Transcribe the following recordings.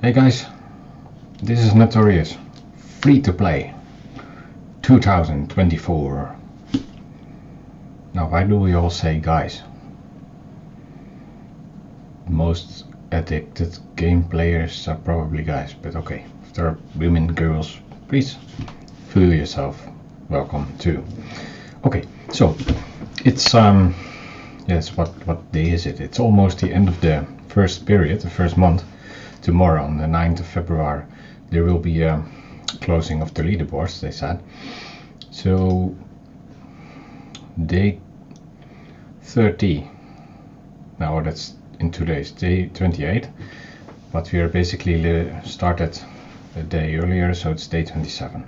Hey guys, this is Notorious, free to play, 2024. Now why do we all say guys? Most addicted game players are probably guys, but okay, if there are women, girls, please feel yourself welcome too. Okay, so it's yes, what day is it? It's almost the end of the first period, the first month. Tomorrow on the 9th of February there will be a closing of the leaderboards, they said. So day 30, now that's in 2 days, day 28, but we are basically started a day earlier, so it's day 27.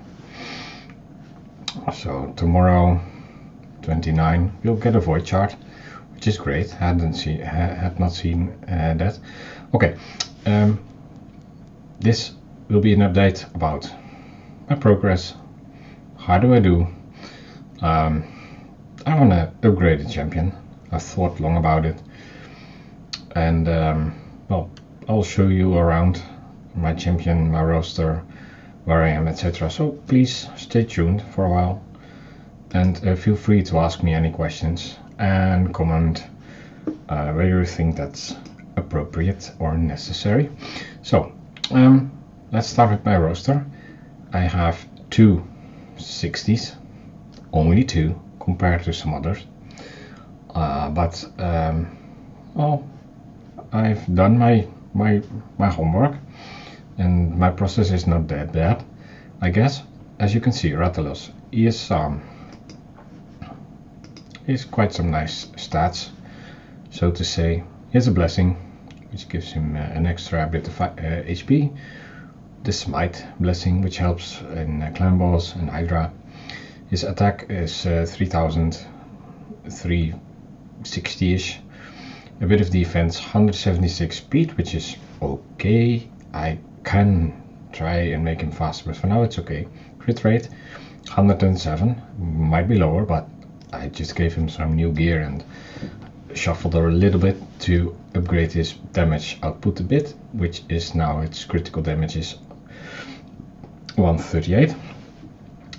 So tomorrow 29 you'll get a void chart, which is great. Had not seen that. Okay, this will be an update about my progress. How do I do? I want to upgrade the champion. I've thought long about it, and well, I'll show you around my champion, my roster, where I am, etc. So please stay tuned for a while, and feel free to ask me any questions and comment whether you think that's appropriate or necessary. So let's start with my roster. I have two 60s, only two compared to some others, but well, I've done my homework, and my process is not that bad, I guess. As you can see, Rathalos is quite some nice stats, so to say. He has a blessing, which gives him an extra bit of HP. The smite blessing, which helps in clan boss and Hydra. His attack is 3,360-ish. A bit of defense, 176 speed, which is okay. I can try and make him faster, but for now it's okay. Crit rate 107, might be lower, but I just gave him some new gear and shuffled her a little bit to upgrade his damage output a bit, which is now its critical damage is 138.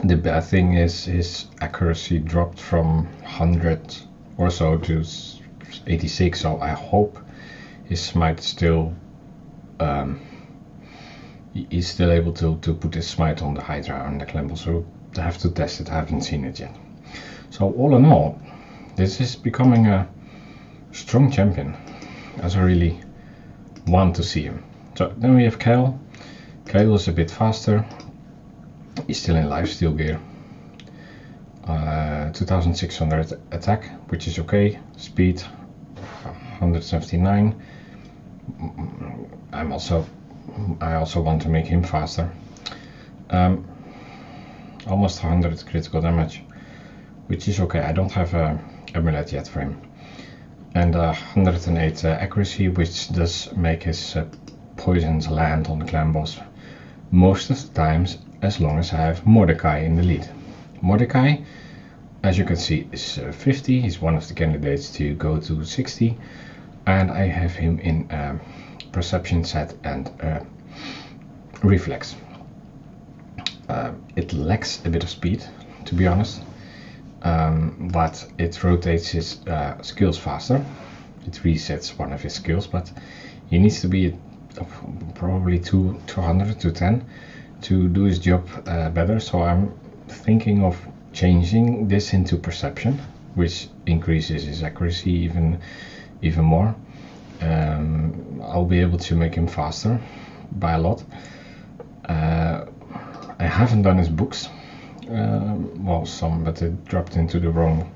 The bad thing is his accuracy dropped from 100 or so to 86, so I hope his smite still he's still able to put his smite on the Hydra and the clan boss, so I have to test it. I haven't seen it yet. So all in all, this is becoming a strong champion, as I really want to see him. So then we have Kale. Kale is a bit faster. He's still in lifesteal gear. 2600 attack, which is okay. Speed 179. I also want to make him faster. Almost 100 critical damage, which is okay. I don't have a amulet yet for him. And 108 accuracy, which does make his poisons land on the clan boss most of the times, as long as I have Mordecai in the lead. Mordecai, as you can see, is 50. He's one of the candidates to go to 60, and I have him in perception set and reflex. It lacks a bit of speed, to be honest. But it rotates his skills faster. It resets one of his skills, but he needs to be probably 200 to 10 to do his job better. So I'm thinking of changing this into perception, which increases his accuracy even more. I'll be able to make him faster by a lot. I haven't done his books. Well, some, but it dropped into the wrong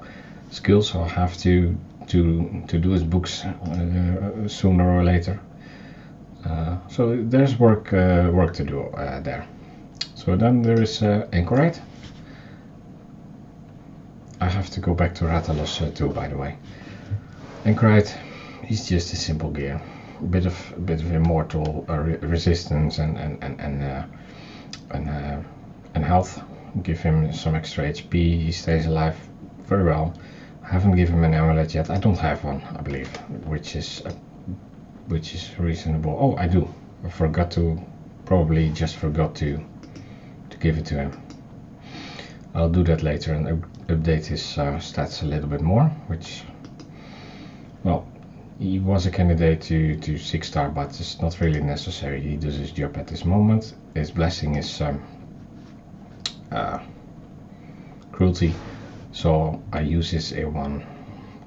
skill, so I have to do his books sooner or later. So there's work to do there. So then there is Anchorite. I have to go back to Rathalos too, by the way. Anchorite, he's just a simple gear, a bit of immortal resistance and health. Give him some extra HP, he stays alive very well. I haven't given him an amulet yet. I don't have one, I believe, which is reasonable. Oh, I do. probably just forgot to give it to him. I'll do that later and update his stats a little bit more, which, well, he was a candidate to 6-star, but it's not really necessary. He does his job at this moment. His blessing is cruelty, so I use his A1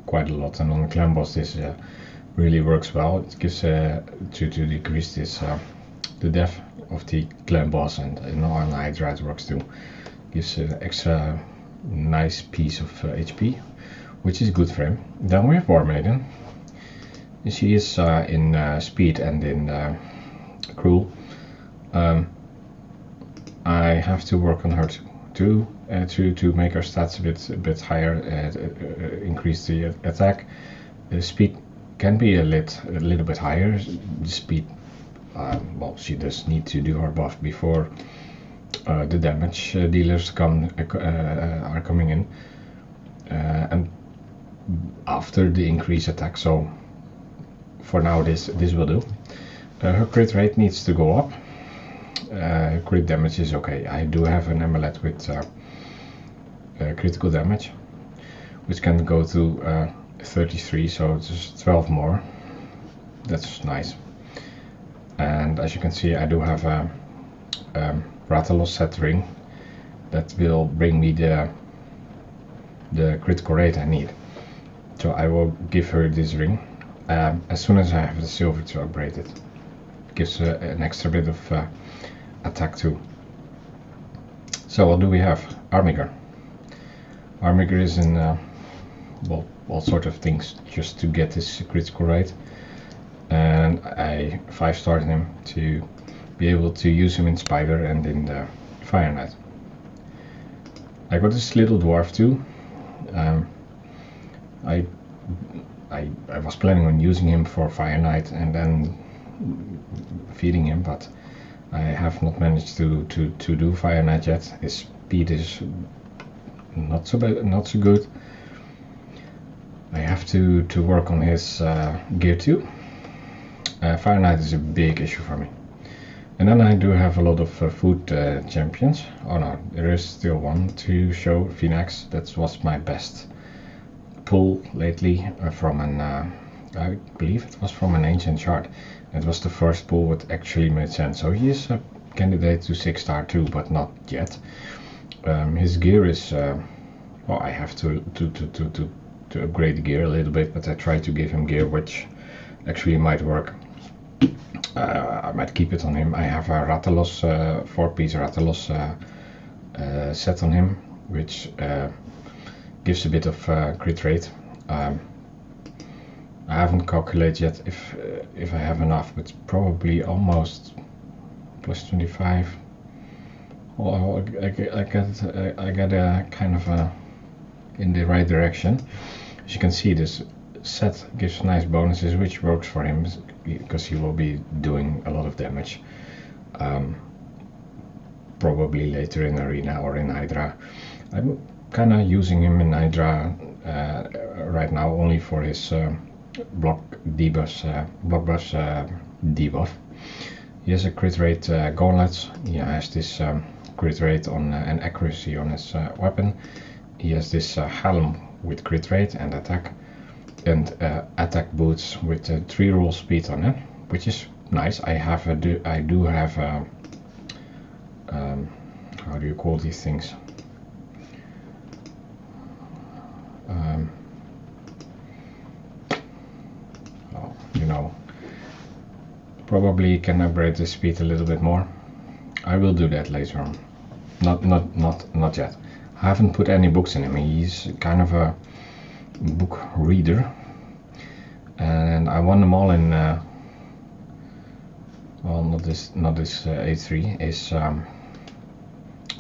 quite a lot, and on the clan boss this really works well. It gives to decrease this the death of the clan boss, and on Hydra it works too. Gives an extra nice piece of HP, which is good for him. Then we have War Maiden. She is in speed and in cruel. I have to work on her too to make her stats a bit higher, increase the attack. The speed can be a little bit higher. The speed, well, she does need to do her buff before the damage dealers are coming in, and after the increased attack. So for now this will do. Her crit rate needs to go up. Crit damage is okay. I do have an amulet with critical damage, which can go to 33, so it's 12 more. That's nice. And as you can see, I do have a Rathalos set ring that will bring me the critical rate I need. So I will give her this ring as soon as I have the silver to upgrade it. Gives an extra bit of attack too. So what do we have? Armiger. Armiger is in well, all sorts of things just to get this critical rate, and I 5-starred him to be able to use him in Spider and in the Fire Knight. I got this little dwarf too. I was planning on using him for Fire Knight and then feeding him, but I have not managed to do Fire Knight yet. His speed is not so bad, not so good. I have to work on his gear too. Fire Knight is a big issue for me. And then I do have a lot of food champions. Oh no, there is still one to show, Phoenix. That was my best pull lately from an, I believe it was from an ancient shard. It was the first pull that actually made sense. So he is a candidate to 6-star too, but not yet. His gear is, well, I have to upgrade the gear a little bit, but I try to give him gear which actually might work. I might keep it on him. I have a Rathalos, 4-piece Rathalos set on him, which gives a bit of crit rate. I haven't calculated yet if I have enough, but probably almost plus 25. Well, I get a kind of in the right direction. As you can see, this set gives nice bonuses, which works for him because he will be doing a lot of damage. Probably later in Arena or in Hydra. I'm kind of using him in Hydra right now only for his block debuff. He has a crit rate gauntlet. He has this crit rate on and accuracy on his weapon. He has this helm with crit rate and attack, and attack boots with 3 roll speed on it, which is nice. I do have how do you call these things? Oh, you know, probably can upgrade the speed a little bit more. I will do that later on. Not yet. I haven't put any books in him. He's kind of a book reader, and I won them all in well, not this A3 is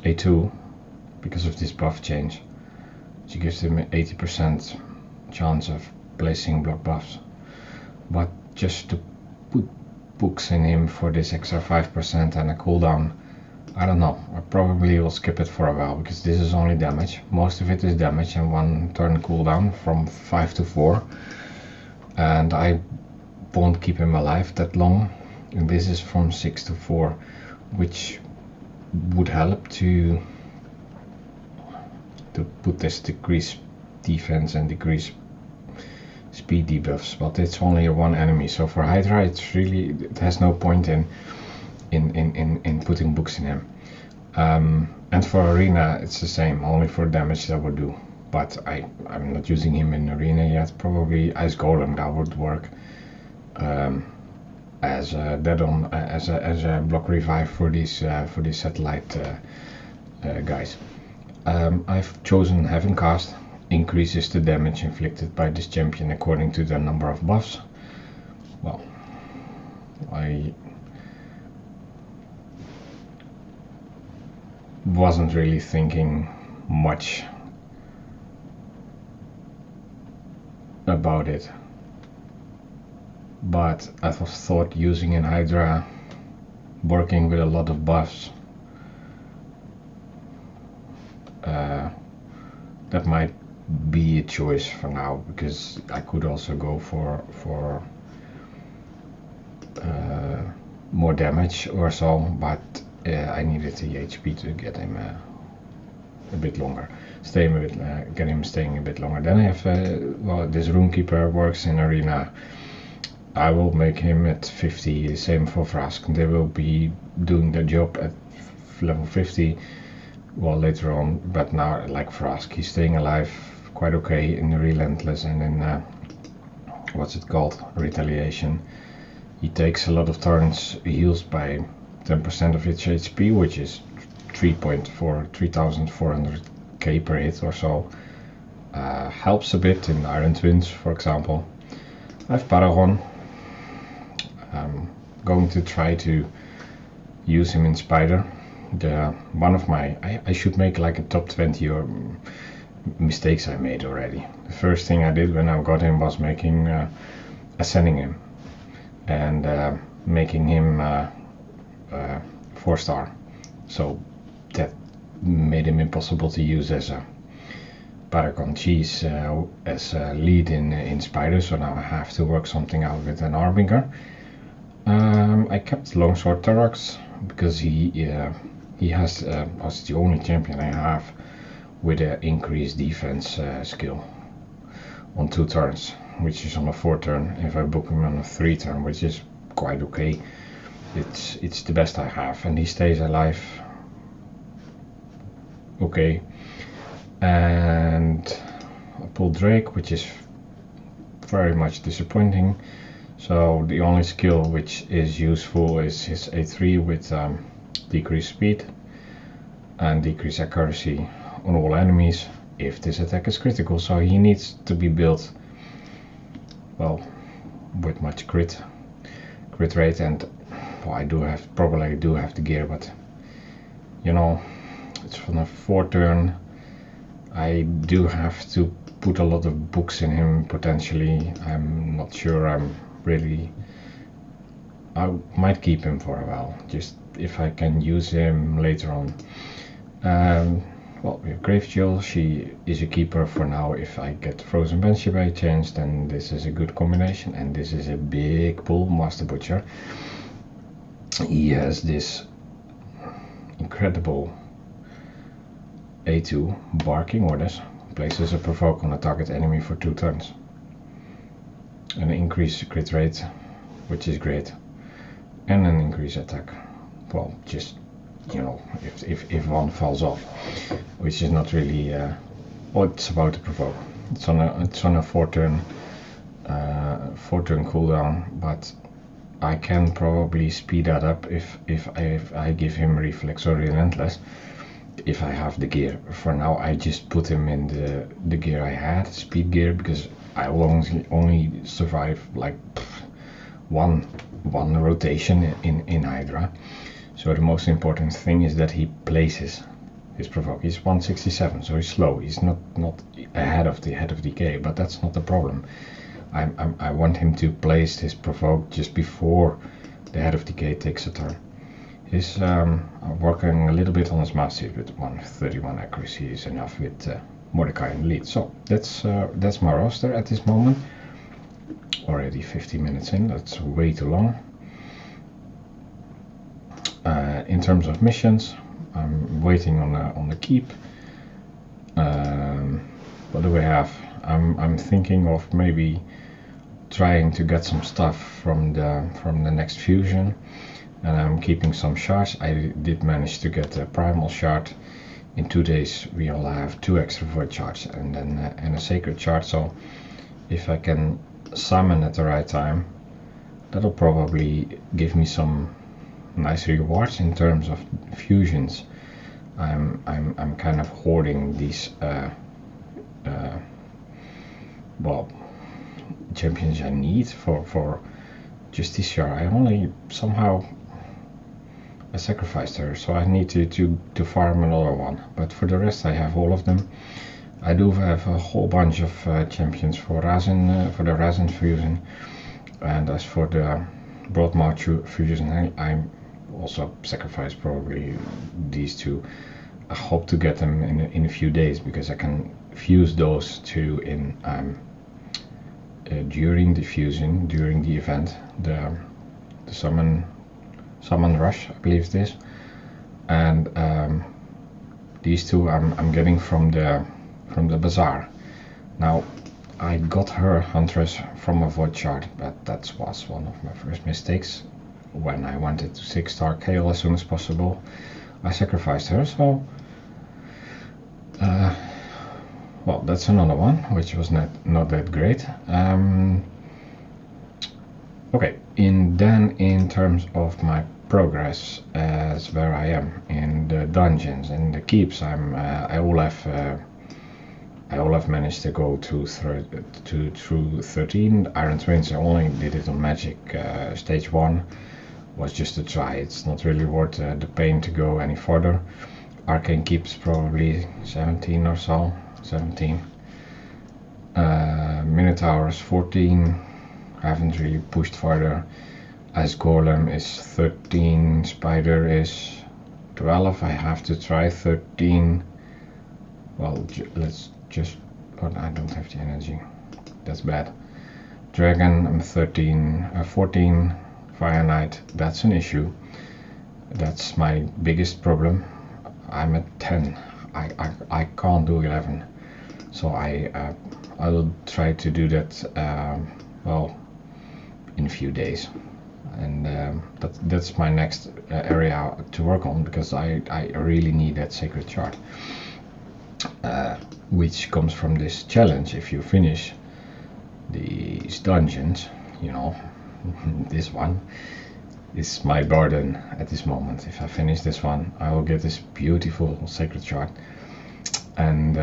A2 because of this buff change, which gives him 80% chance of placing block buffs. But just to put books in him for this extra 5% and a cooldown, I don't know, I probably will skip it for a while, because this is only damage. Most of it is damage and 1 turn cooldown from 5 to 4, and I won't keep him alive that long. and this is from 6 to 4, which would help to put this decrease defense and decrease speed debuffs, but it's only one enemy. So for Hydra, it has no point in putting books in him. And for Arena, it's the same, only for damage that would do. But I'm not using him in Arena yet. Probably Ice Golem, that would work as a dead-on, as a block revive for these satellite guys. I've chosen Heaven Cast. Increases the damage inflicted by this champion according to the number of buffs. Well, I wasn't really thinking much about it, but I thought using in Hydra, working with a lot of buffs, that might be a choice for now, because I could also go for more damage or so, but I needed the HP to get him a bit longer, get him staying a bit longer. Then I have well, this Runekeeper works in Arena. I will make him at 50, same for Vrask. They will be doing their job at level 50, well, later on, but now, like Vrask, he's staying alive quite okay in the Relentless and in what's it called, Retaliation. He takes a lot of turns, heals by 10% of its HP, which is 3,400k per hit or so. Helps a bit in Iron Twins, for example. I have Paragon. I'm going to try to use him in Spider. One of my, I should make like a top 20 or mistakes I made already. The first thing I did when I got him was making ascending him and making him 4-star. So that made him impossible to use as a Paragon Cheese as a lead in Spider. So now I have to work something out with an Arbinger. I kept Longsword Thorax because he has was the only champion I have with an increased defense skill on 2 turns, which is on a 4 turn. If I book him on a 3 turn, which is quite okay, it's the best I have, and he stays alive okay. And I pulled Drake, which is very much disappointing. So the only skill which is useful is his A3 with decreased speed and decreased accuracy on all enemies if this attack is critical. So he needs to be built, well, with much crit rate, and well, I do have the gear, but you know, it's on a 4 turn. I do have to put a lot of books in him potentially. I'm not sure. I might keep him for a while, just if I can use him later on. Well, we have Grave Jewel. She is a keeper for now. If I get Frozen Banshee by chance, then this is a good combination. And this is a big pull, Master Butcher. He has this incredible A2 barking orders, places a provoke on a target enemy for 2 turns. An increased crit rate, which is great, and an increased attack. Well, just, you know, if one falls off, which is not really well, it's about to provoke. It's on a 4 turn cooldown, but I can probably speed that up if I give him Reflex or Relentless, if I have the gear. For now I just put him in the gear I had, speed gear, because I will only survive like one rotation in Hydra. So the most important thing is that he places his provoke. He's 167, so he's slow. He's not ahead of the head of decay, but that's not the problem. I want him to place his provoke just before the head of decay takes a turn. He's working a little bit on his massive with 131 accuracy is enough with Mordecai in the lead. So that's my roster at this moment. Already 50 minutes in, that's way too long. terms of missions, I'm waiting on the keep. What do we have? I'm thinking of maybe trying to get some stuff from the next fusion, and I'm keeping some shards. I did manage to get a primal shard. In 2 days we all have 2 extra void shards and then and a sacred shard. So if I can summon at the right time, that'll probably give me some nice rewards in terms of fusions. I'm kind of hoarding these well, champions I need for just this year. I only somehow I sacrificed her, so I need to farm another one. But for the rest, I have all of them. I do have a whole bunch of champions for the Razin fusion, and as for the Broadmouth fusion, I also sacrificed probably these 2. I hope to get them in a few days, because I can fuse those 2 in during the fusion, during the event, the summon rush, I believe it is, and these 2 I'm getting from the bazaar. Now I got her Huntress from a void shard, but that was one of my first mistakes. When I wanted to 6-star Kale as soon as possible, I sacrificed her. So well, that's another one which was not that great. Okay, then in terms of my progress as where I am in the dungeons and the keeps, I all have managed to go through 13. Iron Twins, I only did it on Magic stage 1, was just to try. It's not really worth the pain to go any further. Arcane keeps probably 17 or so, 17. Minotaurs 14. I haven't really pushed further. Ice Golem is 13, Spider is 12. I have to try 13. Well, let's just, but I don't have the energy. That's bad. Dragon, I'm 14. Fire Knight, that's an issue. That's my biggest problem. I'm at 10. I can't do 11. So I will try to do that well, in a few days, and that's my next area to work on, because I really need that sacred shard, which comes from this challenge. If you finish these dungeons, you know, this one is my burden at this moment. If I finish this one, I will get this beautiful sacred shard, and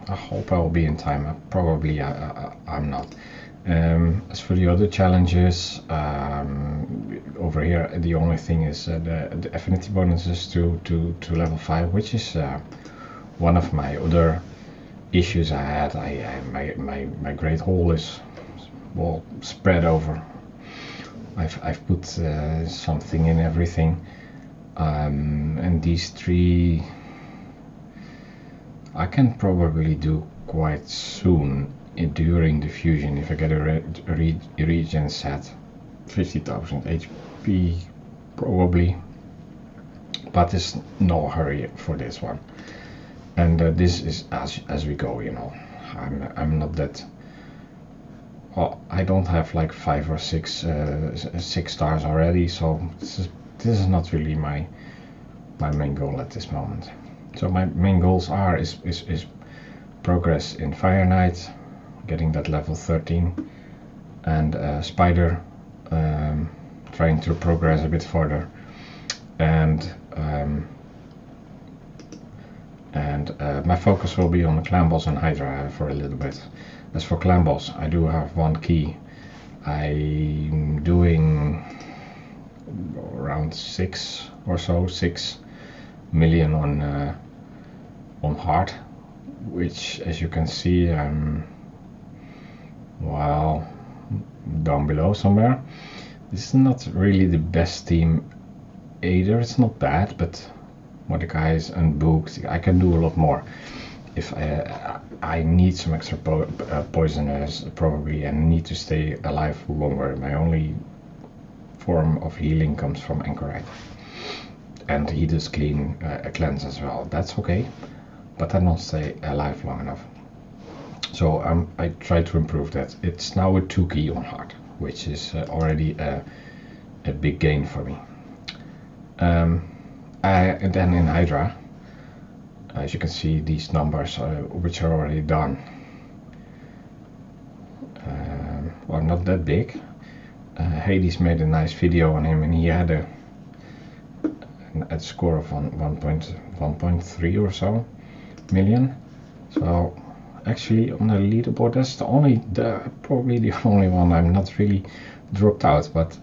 I hope I will be in time. Probably I'm not. As for the other challenges, over here the only thing is the affinity bonuses to level 5, which is one of my other issues I had. My great hole is well spread over. I've put something in everything, and these 3 I can probably do quite soon during the fusion if I get a regen set. 50,000 HP probably, but there's no hurry for this one, and this is as we go, you know. I'm not that, well, I don't have like 5 or 6 stars already, so this is not really my main goal at this moment. So my main goals is progress in Fire Knight, getting that level 13, and Spider, trying to progress a bit further, and my focus will be on the clan boss and Hydra for a little bit. As for clan boss, I do have 1 key. I'm doing around 6 million on heart, which, as you can see, well, down below somewhere. This is not really the best team either. It's not bad, but Mordecai is unbooked. I can do a lot more. If I need some extra poisoners probably, and need to stay alive longer. My only form of healing comes from Anchorite. and he does cleanse as well. That's okay, but I don't stay alive long enough. So I try to improve that. It's now a 2 key on hard, which is already a big gain for me. And then in Hydra, as you can see, these numbers which are already done. Well, not that big. Hades made a nice video on him, and he had a score of 1.3 or so million. So actually on the leaderboard, that's probably the only one I'm not really dropped out. But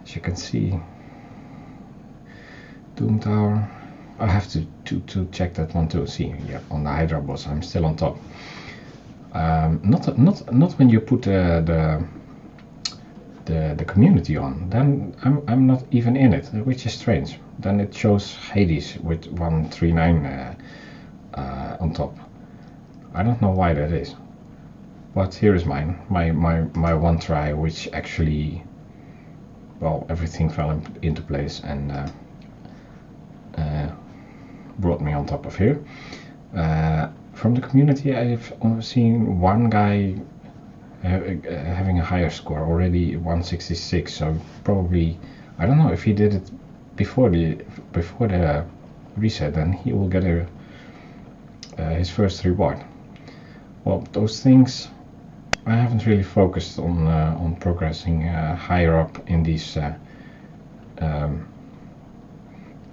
as you can see, Doom Tower, I have to check that one too. See here on the Hydra boss, I'm still on top. Not when you put the community on, then I'm not even in it, which is strange. Then it shows Hades with 139 on top. I don't know why that is, but here is mine. My one try, which actually, well, everything fell into place and brought me on top of here. From the community, I've seen one guy having a higher score, already 166. So probably, I don't know if he did it before the reset, then he will get his first reward. Well, those things I haven't really focused on progressing higher up in these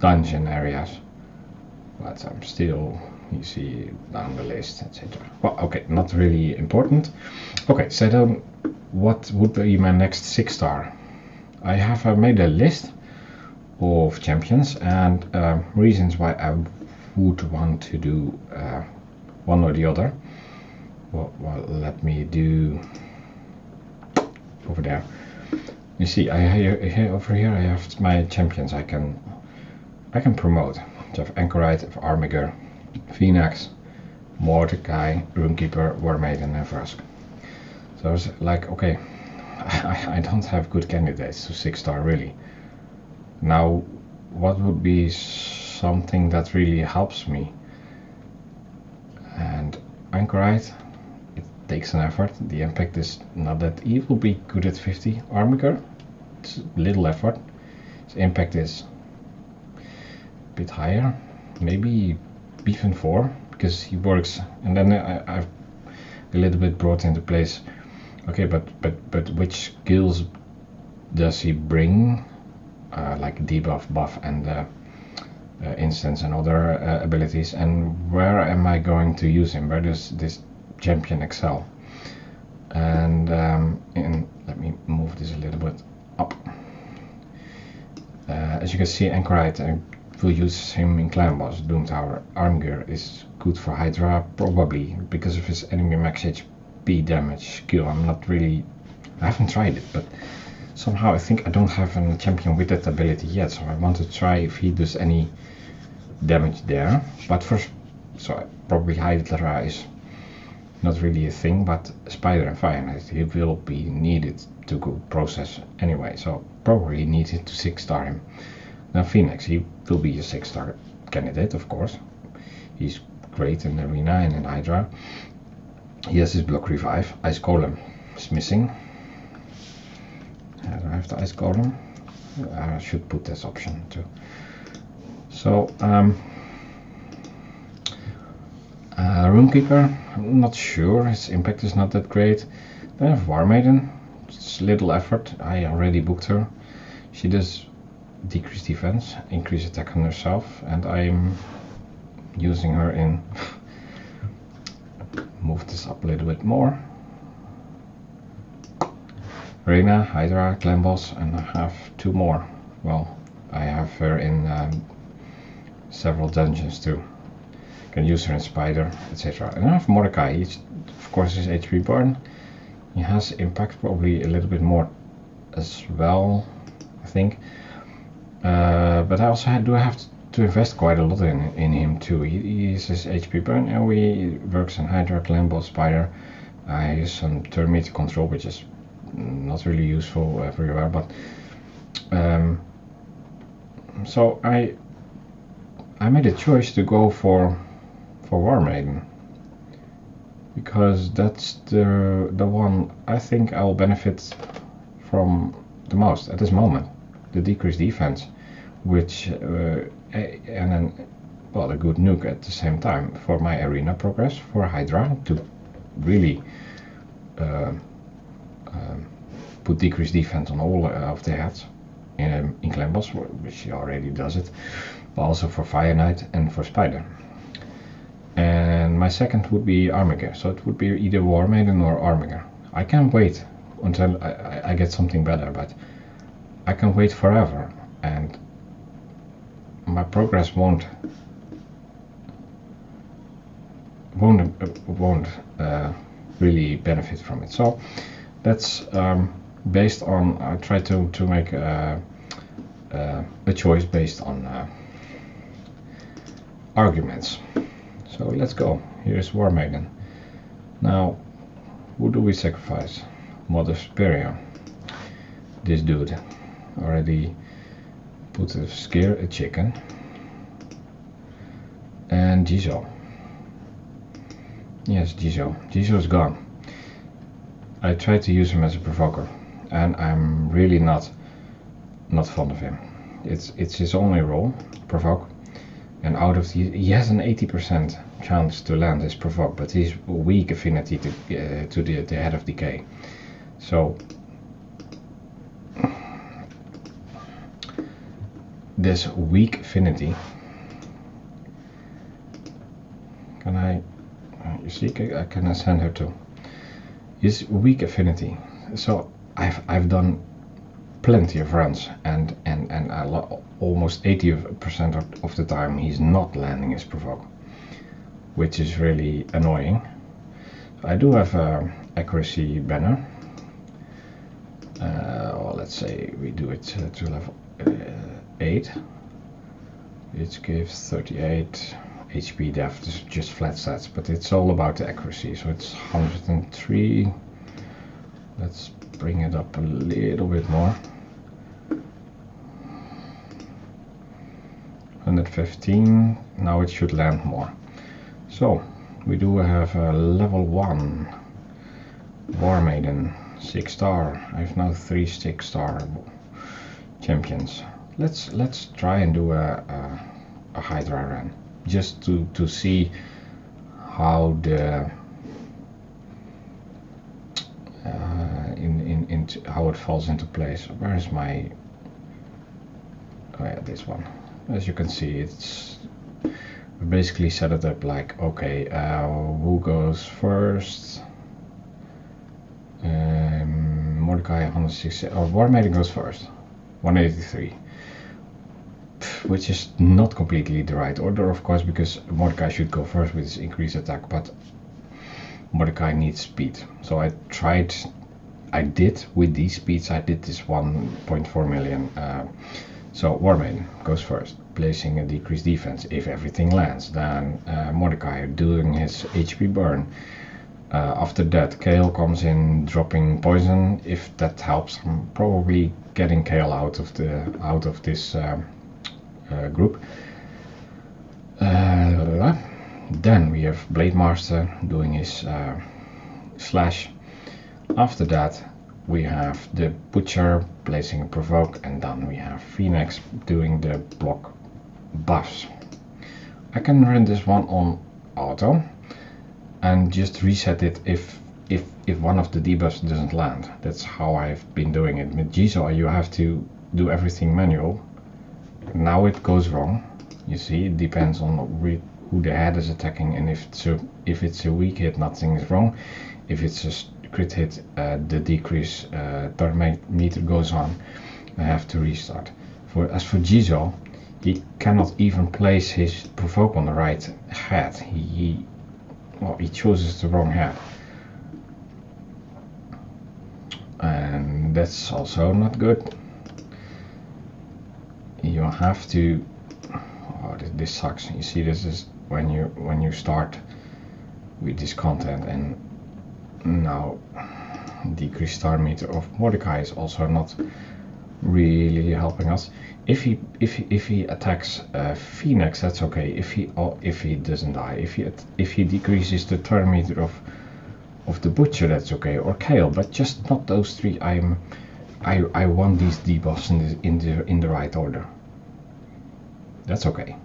dungeon areas, but I'm still, you see down the list, etc. Well, okay, not really important. Okay, so then what would be my next 6-star? I have made a list of champions and reasons why I would want to do one or the other. Well, let me do over there. You see, over here I have my champions I can promote. So I have Anchorite, I have Armiger, Phoenix, Mordecai, Runekeeper, Warmaiden, and Vrask. So I was like, okay, I don't have good candidates to 6-star really. Now, what would be something that really helps me? And Anchorite, it takes an effort. The impact is not that it will be good at 50. Armiger, it's little effort. Its impact is a bit higher, maybe even 4, because he works. And then I've a little bit brought into place. Okay, but which skills does he bring? Like debuff, buff, and instance and other abilities, and where am I going to use him? Where does this champion excel? And let me move this a little bit up. As you can see, Anchorite, I will use him in Clan Boss. Doom Tower. Armgear is good for Hydra, probably because of his enemy max HP damage skill. I haven't tried it, but somehow I think I don't have a champion with that ability yet, so I want to try if he does any damage there. But first, so probably Hydra is not really a thing, but Spider and Fire Knight, he will be needed to go process anyway, so probably needed to 6-star him. Now Phoenix, he will be a 6-star candidate, of course. He's great in Arena and in Hydra. He has his block revive. Ice Golem is missing. I don't have the Ice Golem. I should put this option too. So Runekeeper, I'm not sure, his impact is not that great. Then I have Warmaiden, it's little effort, I already booked her. She does decrease defense, increase attack on herself, and I'm using her in move this up a little bit more. Reyna, Hydra, Clan Boss, and I have 2 more. Well, I have her in several dungeons too. Can use her in Spider, etc. And I have Mordecai. He's, of course, his HP burn. He has impact probably a little bit more as well, I think. But I also do have to invest quite a lot in him too. He is his HP burn, and he works in Hydra, Clan Boss, Spider. I use some turn meter control, which is not really useful everywhere, but So I made a choice to go for War Maiden, because that's the one I think I will benefit from the most at this moment. The decreased defense, which and then, well, a good nuke at the same time for my arena progress for Hydra to really put decreased defense on all of the heads in Clan Boss, which she already does it, but also for Fire Knight and for Spider. And my second would be Armiger, so it would be either War Maiden or Armiger. I can't wait until I get something better, but I can wait forever, and my progress won't really benefit from it. So that's based on, I try to make a choice based on arguments. So let's go. Here's War Maiden. Now, who do we sacrifice? Mother Superior. This dude already put a scare, a chicken, and Jizo. Yes, Jizo. Jizo's gone. I tried to use him as a provoker, and I'm really not fond of him. It's his only role, provoke, and out of he has an 80% chance to land his provoke, but he's weak affinity to the head of decay. So this weak affinity, can I? You see, I can ascend her too. His weak affinity. So I've done plenty of runs, and almost 80% of the time he's not landing his provoke, which is really annoying. I do have a accuracy banner. Well, let's say we do it to level 8, which gives 38 HP def, just flat stats, but it's all about the accuracy. So it's 103. Let's bring it up a little bit more. 115. Now it should land more. So we do have a level 1 War Maiden, 6-star. I have now 3 6-star champions. Let's try and do a Hydra run, just to see how the how it falls into place. Where is my? Oh yeah, this one. As you can see, it's basically set it up like, okay, who goes first? Mordecai 160, or War Maiden goes first, 183, which is not completely the right order, of course, because Mordecai should go first with his increased attack, but Mordecai needs speed. So I did with these speeds, I did this 1.4 million. So War Maiden goes first, placing a decreased defense. If everything lands, then Mordecai doing his HP burn. After that, Kale comes in, dropping poison. If that helps, I'm probably getting Kale out of this group. Then we have Blade Master doing his slash. After that, we have the Butcher placing a provoke, and then we have Phoenix doing the block buffs. I can run this one on auto and just reset it if one of the debuffs doesn't land. That's how I've been doing it. With Jizo, you have to do everything manual. Now it goes wrong. You see, it depends on who the head is attacking, and if it's a weak hit, nothing is wrong. If it's a crit hit, the decrease per meter goes on. I have to restart. As for Jizo, he cannot even place his provoke on the right head. He chooses the wrong head, and that's also not good. You have to. Oh, this sucks. You see, this is when you start with this content, and now decreased star meter of Mordecai is also not really helping us. If he attacks Phoenix, that's okay. If he doesn't die, if he decreases the turn meter of the Butcher, that's okay, or Kale, but just not those three. I want these debuffs in the right order. That's okay.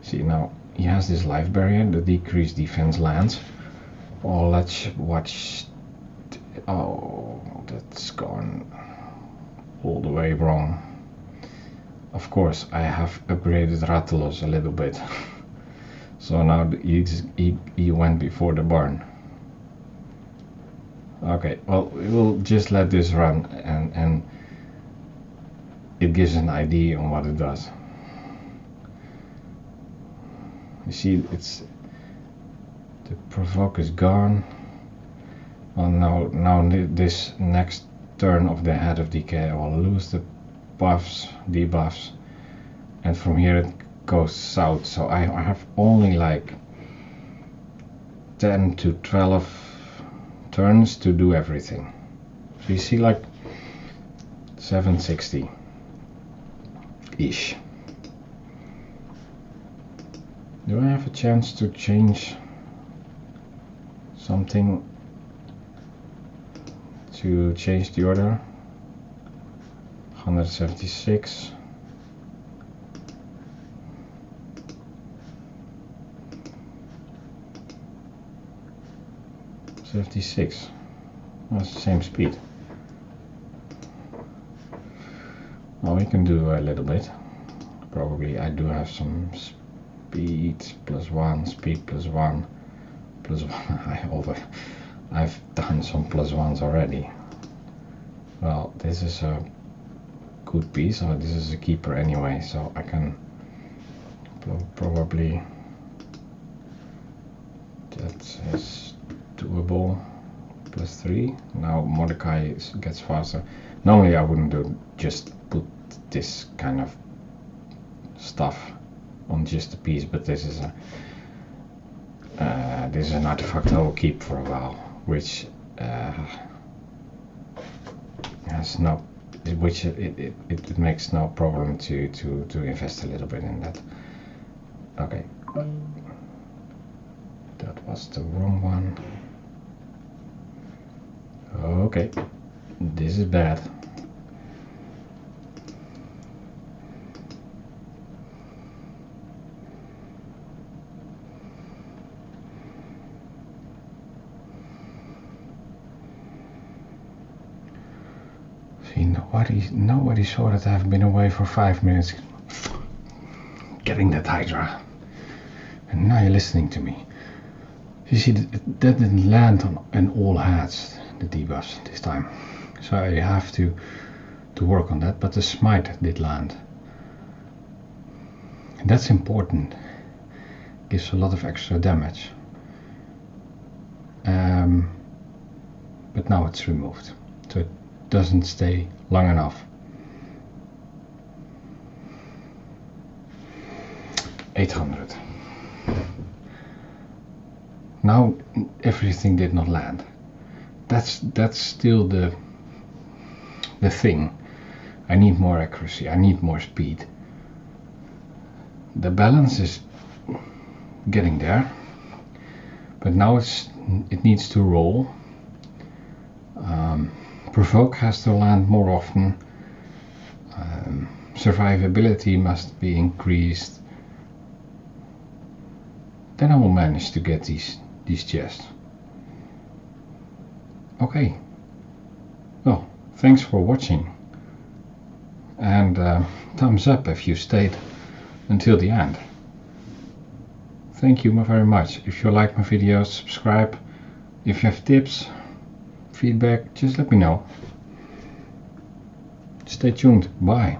See, now he has this life barrier, the decreased defense lands. Oh, let's watch. Oh, that's gone all the way wrong. Of course, I have upgraded Rathalos a little bit. So now he went before the barn. Okay, well, we'll just let this run, and it gives an idea on what it does. You see, it's the provoke is gone. Well, now this next turn of the Head of Decay, I will lose the buffs, debuffs, and from here it goes south. So I have only like 10 to 12 turns to do everything. So you see, like 760 ish. Do I have a chance to change something to change the order? 176. That's the same speed. Well, we can do a little bit. Probably I do have some speed +1, speed +1, +1. I've done some +1s already. Well, this is a good piece, or this is a keeper anyway, so I can probably, that is doable. +3. Now Mordecai gets faster. Normally I wouldn't do, just put this kind of stuff on just a piece, but this is an artifact I will keep for a while, which has no, which it makes no problem to invest a little bit in that. Okay, that was the wrong one. Okay, this is bad. See, nobody saw that I've been away for 5 minutes getting that Hydra, and now you're listening to me. You see, that didn't land on all hats, the debuffs this time, so I have to work on that. But the smite did land, and that's important. Gives a lot of extra damage, but now it's removed, so it doesn't stay long enough. 800. Now everything did not land. That's still the thing. I need more accuracy, I need more speed. The balance is getting there, but now it needs to roll. Provoke has to land more often. Survivability must be increased. Then I will manage to get these chests. Okay, well, thanks for watching, and thumbs up if you stayed until the end. Thank you very much. If you like my videos, subscribe. If you have tips, feedback, just let me know. Stay tuned. Bye.